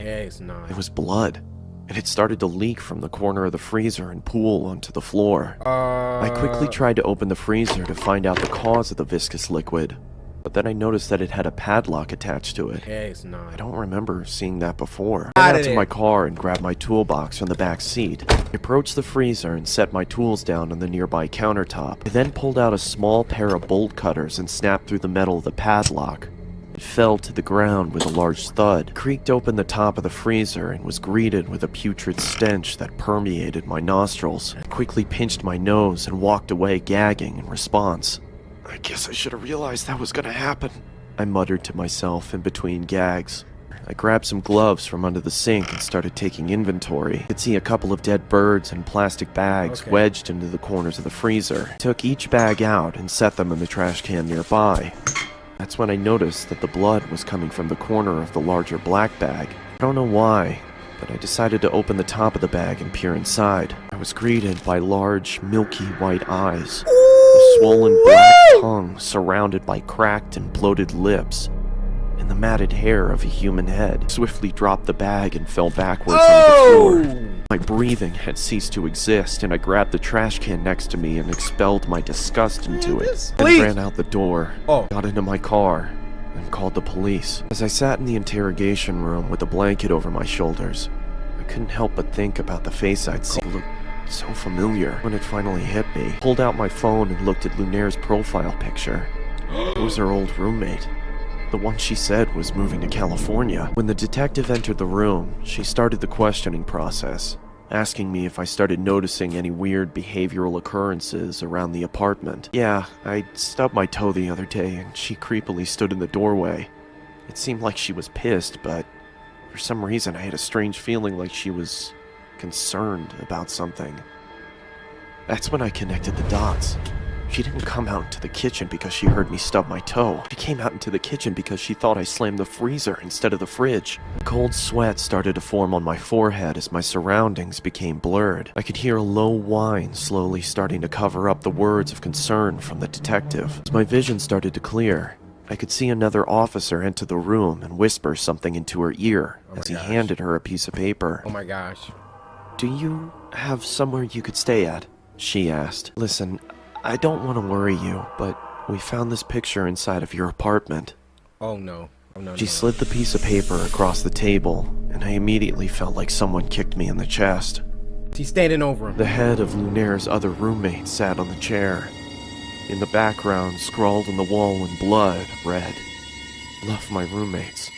It's not. It was blood. It had started to leak from the corner of the freezer and pool onto the floor. I quickly tried to open the freezer to find out the cause of the viscous liquid, but then I noticed that it had a padlock attached to it. It's not. I don't remember seeing that before. I got to my car and grabbed my toolbox from the back seat. I approached the freezer and set my tools down on the nearby countertop. I then pulled out a small pair of bolt cutters and snapped through the metal of the padlock. It fell to the ground with a large thud, creaked open the top of the freezer, and was greeted with a putrid stench that permeated my nostrils. I quickly pinched my nose and walked away gagging in response. I guess I should have realized that was gonna happen, I muttered to myself in between gags. I grabbed some gloves from under the sink and started taking inventory. I could see a couple of dead birds and plastic bags wedged into the corners of the freezer. I took each bag out and set them in the trash can nearby. That's when I noticed that the blood was coming from the corner of the larger black bag. I don't know why, but I decided to open the top of the bag and peer inside. I was greeted by large, milky white eyes, a swollen black tongue surrounded by cracked and bloated lips, and the matted hair of a human head. I swiftly dropped the bag and fell backwards onto the floor. My breathing had ceased to exist, and I grabbed the trash can next to me and expelled my disgust into it. I ran out the door, got into my car, and called the police. As I sat in the interrogation room with a blanket over my shoulders, I couldn't help but think about the face I'd seen. It looked so familiar. When it finally hit me, I pulled out my phone and looked at Lunaire's profile picture. It was her old roommate. The one she said was moving to California. When the detective entered the room, she started the questioning process, asking me if I started noticing any weird behavioral occurrences around the apartment. Yeah, I stubbed my toe the other day and she creepily stood in the doorway. It seemed like she was pissed, but for some reason I had a strange feeling like she was concerned about something. That's when I connected the dots. She didn't come out into the kitchen because she heard me stub my toe. She came out into the kitchen because she thought I slammed the freezer instead of the fridge. A cold sweat started to form on my forehead as my surroundings became blurred. I could hear a low whine slowly starting to cover up the words of concern from the detective. As my vision started to clear, I could see another officer enter the room and whisper something into her ear as he handed her a piece of paper. Oh my gosh. "Do you have somewhere you could stay at?" she asked. "Listen, I don't want to worry you, but we found this picture inside of your apartment." Oh no. Oh no. She slid the piece of paper across the table, and I immediately felt like someone kicked me in the chest. She's standing over him. The head of Lunaire's other roommate sat on the chair. In the background, scrawled on the wall in blood, read, "Love my roommates.